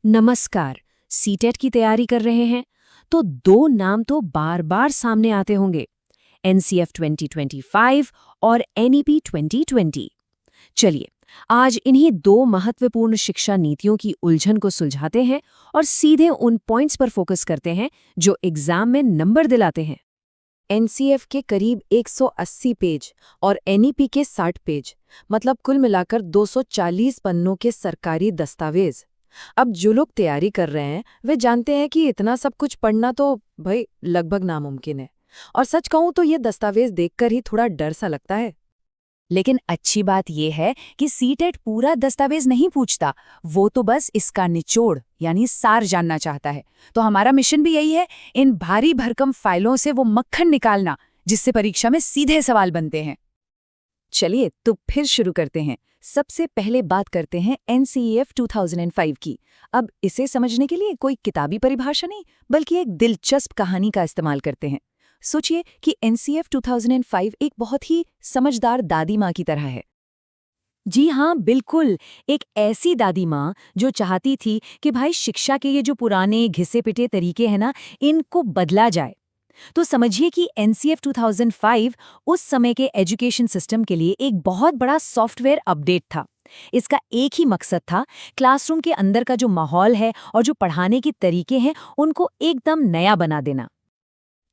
नमस्कार। सीटेट की तैयारी कर रहे हैं तो दो नाम तो बार बार सामने आते होंगे, एनसीएफ 2025 और एनईपी 2020। चलिए, आज इन्हीं दो महत्वपूर्ण शिक्षा नीतियों की उलझन को सुलझाते हैं और सीधे उन पॉइंट्स पर फोकस करते हैं जो एग्जाम में नंबर दिलाते हैं। एनसीएफ के करीब 180 पेज और एनईपी के 60 पेज, मतलब कुल मिलाकर 240 पन्नों के सरकारी दस्तावेज। अब जो लोग तैयारी कर रहे हैं वे जानते हैं कि इतना सब कुछ पढ़ना तो भाई लगभग नामुमकिन है। और सच कहूं तो ये दस्तावेज देखकर ही थोड़ा डर सा लगता है। लेकिन अच्छी बात यह है कि सीटेट पूरा दस्तावेज नहीं पूछता, वो तो बस इसका निचोड़ यानी सार जानना चाहता है। तो हमारा मिशन भी यही है, इन भारी भरकम फाइलों से वो मक्खन निकालना जिससे परीक्षा में सीधे सवाल बनते हैं। चलिए तो फिर शुरू करते हैं। सबसे पहले बात करते हैं एनसीईएफ 2005 की। अब इसे समझने के लिए कोई किताबी परिभाषा नहीं, बल्कि एक दिलचस्प कहानी का इस्तेमाल करते हैं। सोचिए कि एनसीएफ 2005 एक बहुत ही समझदार दादी माँ की तरह है। जी हाँ, बिल्कुल, एक ऐसी दादी माँ जो चाहती थी कि भाई शिक्षा के ये जो पुराने घिसे पिटे तरीके हैं ना, इनको बदला जाए। तो समझिए कि एनसीएफ 2005 उस समय के एजुकेशन सिस्टम के लिए एक बहुत बड़ा सॉफ्टवेयर अपडेट था। इसका एक ही मकसद था, क्लासरूम के अंदर का जो माहौल है और जो पढ़ाने के तरीके हैं उनको एकदम नया बना देना।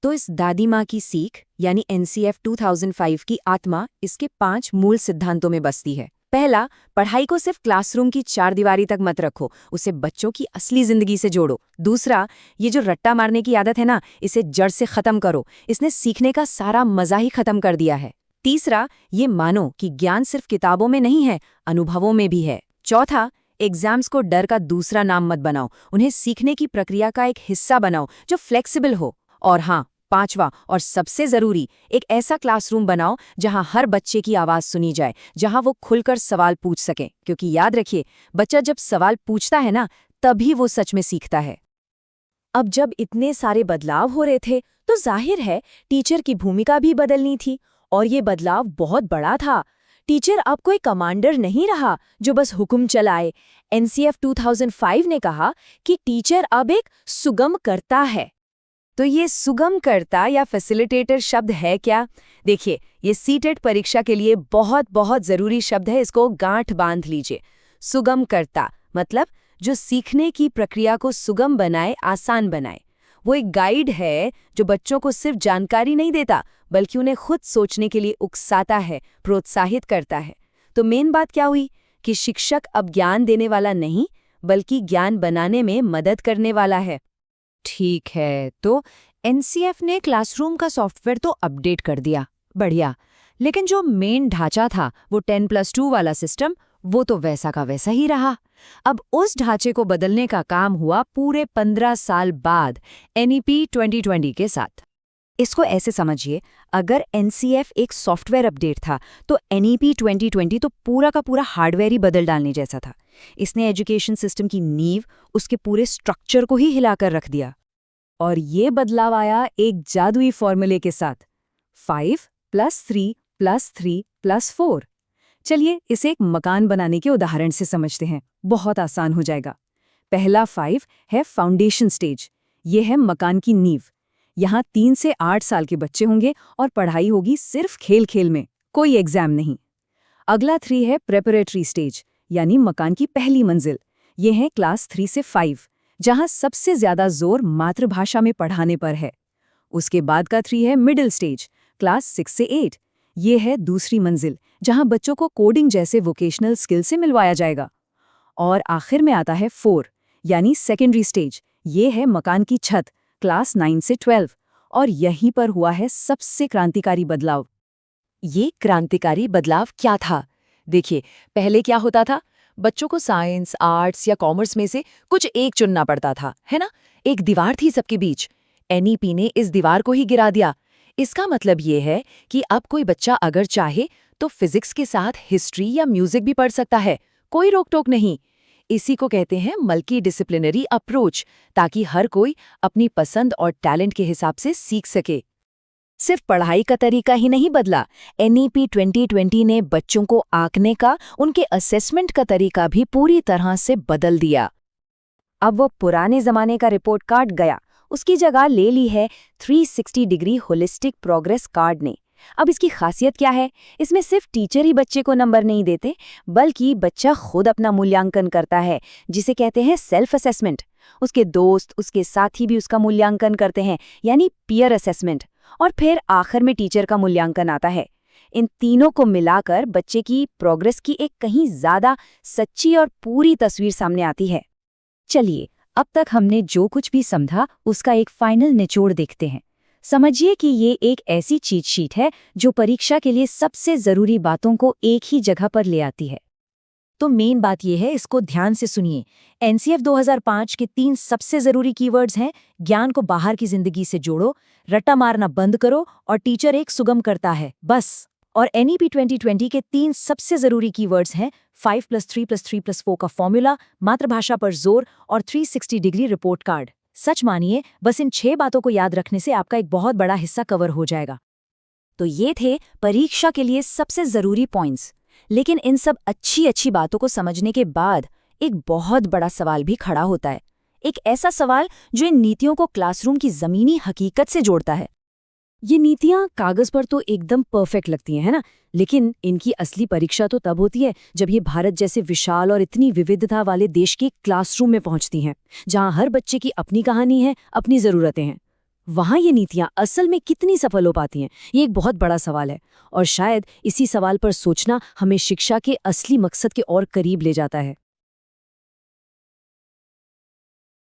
तो इस दादी माँ की सीख यानी एनसीएफ 2005 की आत्मा इसके 5 मूल सिद्धांतों में बसती है। पहला, पढ़ाई को सिर्फ क्लासरूम की 4 दीवारी तक मत रखो, उसे बच्चों की असली जिंदगी से जोड़ो। दूसरा, ये जो रट्टा मारने की आदत है ना, इसे जड़ से खत्म करो, इसने सीखने का सारा मजा ही खत्म कर दिया है। तीसरा, ये मानो कि ज्ञान सिर्फ किताबों में नहीं है, अनुभवों में भी है। चौथा, एग्जाम्स को डर का दूसरा नाम मत बनाओ, उन्हें सीखने की प्रक्रिया का एक हिस्सा बनाओ जो फ्लेक्सिबल हो। और हाँ, पांचवा और सबसे जरूरी, एक ऐसा क्लासरूम बनाओ जहां हर बच्चे की आवाज सुनी जाए, जहां वो खुलकर सवाल पूछ सके, क्योंकि याद रखिए, बच्चा जब सवाल पूछता है ना, तभी वो सच में सीखता है। अब जब इतने सारे बदलाव हो रहे थे तो जाहिर है टीचर की भूमिका भी बदलनी थी, और ये बदलाव बहुत बड़ा था। टीचर अब कोई कमांडर नहीं रहा जो बस हुक्म चलाए। एनसीएफ 2005 ने कहा कि टीचर अब एक सुगमकर्ता है। तो ये सुगमकर्ता या फैसिलिटेटर शब्द है क्या? देखिए, ये सीटेट परीक्षा के लिए बहुत बहुत जरूरी शब्द है, इसको गांठ बांध लीजिए। सुगमकर्ता मतलब जो सीखने की प्रक्रिया को सुगम बनाए, आसान बनाए। वो एक गाइड है जो बच्चों को सिर्फ जानकारी नहीं देता, बल्कि उन्हें खुद सोचने के लिए उकसाता है, प्रोत्साहित करता है। तो मेन बात क्या हुई कि शिक्षक अब ज्ञान देने वाला नहीं, बल्कि ज्ञान बनाने में मदद करने वाला है। ठीक है, तो एनसीएफ ने क्लासरूम का सॉफ्टवेयर तो अपडेट कर दिया, बढ़िया। लेकिन जो मेन ढांचा था, वो 10+2 वाला सिस्टम, वो तो वैसा का वैसा ही रहा। अब उस ढांचे को बदलने का काम हुआ पूरे 15 साल बाद एनईपी 2020 के साथ। इसको ऐसे समझिए, अगर एनसीएफ एक सॉफ्टवेयर अपडेट था तो एनईपी 2020 तो पूरा का पूरा हार्डवेयर ही बदल डालने जैसा था। इसने एजुकेशन सिस्टम की नींव, उसके पूरे स्ट्रक्चर को ही हिलाकर रख दिया। और ये बदलाव आया एक जादुई फॉर्मूले के साथ, 5+3+3+4। चलिए इसे एक मकान बनाने के उदाहरण से समझते हैं, बहुत आसान हो जाएगा। पहला 5 है फाउंडेशन स्टेज, ये है मकान की नींव। यहाँ 3 से 8 साल के बच्चे होंगे और पढ़ाई होगी सिर्फ खेल खेल में, कोई एग्जाम नहीं। अगला 3 है प्रेपरेटरी स्टेज, यानी मकान की पहली मंजिल। ये है क्लास 3 से 5, जहाँ सबसे ज्यादा जोर मातृभाषा में पढ़ाने पर है। उसके बाद का 3 है मिडिल स्टेज, क्लास 6 से 8। ये है दूसरी मंजिल, जहाँ बच्चों को कोडिंग जैसे वोकेशनल स्किल से मिलवाया जाएगा। और आखिर में आता है 4, यानी सेकेंडरी स्टेज। ये है मकान की छत, क्लास 9 से 12। और यहीं पर हुआ है सबसे क्रांतिकारी बदलाव। ये क्रांतिकारी बदलाव क्या था? देखिए, पहले क्या होता था, बच्चों को साइंस, आर्ट्स या कॉमर्स में से कुछ एक चुनना पड़ता था, है ना? एक दीवार थी सबके बीच। एनईपी ने इस दीवार को ही गिरा दिया। इसका मतलब ये है कि अब कोई बच्चा अगर चाहे तो फिजिक्स के साथ हिस्ट्री या म्यूजिक भी पढ़ सकता है, कोई रोक टोक नहीं। इसी को कहते हैं मल्टी डिसिप्लिनरी अप्रोच, ताकि हर कोई अपनी पसंद और टैलेंट के हिसाब से सीख सके। सिर्फ पढ़ाई का तरीका ही नहीं बदला, एनईपी 2020 ने बच्चों को आंकने का, उनके असेसमेंट का तरीका भी पूरी तरह से बदल दिया। अब वो पुराने जमाने का रिपोर्ट कार्ड गया, उसकी जगह ले ली है 360 डिग्री होलिस्टिक प्रोग्रेस कार्ड ने। अब इसकी खासियत क्या है? इसमें सिर्फ टीचर ही बच्चे को नंबर नहीं देते, बल्कि बच्चा खुद अपना मूल्यांकन करता है, जिसे कहते हैं सेल्फ असेसमेंट। उसके दोस्त, उसके साथी भी उसका मूल्यांकन करते हैं, यानी पीयर असेसमेंट। और फिर आखिर में टीचर का मूल्यांकन आता है। इन तीनों को मिलाकर बच्चे की प्रोग्रेस की एक कहीं ज्यादा सच्ची और पूरी तस्वीर सामने आती है। चलिए, अब तक हमने जो कुछ भी समझा उसका एक फाइनल निचोड़ देखते हैं। समझिए कि ये एक ऐसी चीट शीट है जो परीक्षा के लिए सबसे जरूरी बातों को एक ही जगह पर ले आती है। तो मेन बात यह है, इसको ध्यान से सुनिए। एनसीएफ 2005 के 3 सबसे जरूरी कीवर्ड्स हैं: ज्ञान को बाहर की जिंदगी से जोड़ो, रट्टा मारना बंद करो और टीचर एक सुगम करता है, बस। और एनईपी 2020 के 3 सबसे जरूरी कीवर्ड्स हैं: 5+3+3+4 का फॉर्मूला, मातृभाषा पर जोर और 360 डिग्री रिपोर्ट कार्ड। सच मानिए, बस इन 6 बातों को याद रखने से आपका एक बहुत बड़ा हिस्सा कवर हो जाएगा। तो ये थे परीक्षा के लिए सबसे जरूरी पॉइंट्स। लेकिन इन सब अच्छी बातों को समझने के बाद एक बहुत बड़ा सवाल भी खड़ा होता है। एक ऐसा सवाल जो इन नीतियों को क्लासरूम की जमीनी हकीकत से जोड़ता है। ये नीतियां कागज पर तो एकदम परफेक्ट लगती हैं, है ना? लेकिन इनकी असली परीक्षा तो तब होती है जब ये भारत जैसे विशाल और इतनी विविधता वाले देश के क्लासरूम में पहुंचती हैं, जहां हर बच्चे की अपनी कहानी है, अपनी जरूरतें हैं। वहां ये नीतियां असल में कितनी सफल हो पाती हैं, ये एक बहुत बड़ा सवाल है। और शायद इसी सवाल पर सोचना हमें शिक्षा के असली मकसद के और करीब ले जाता है।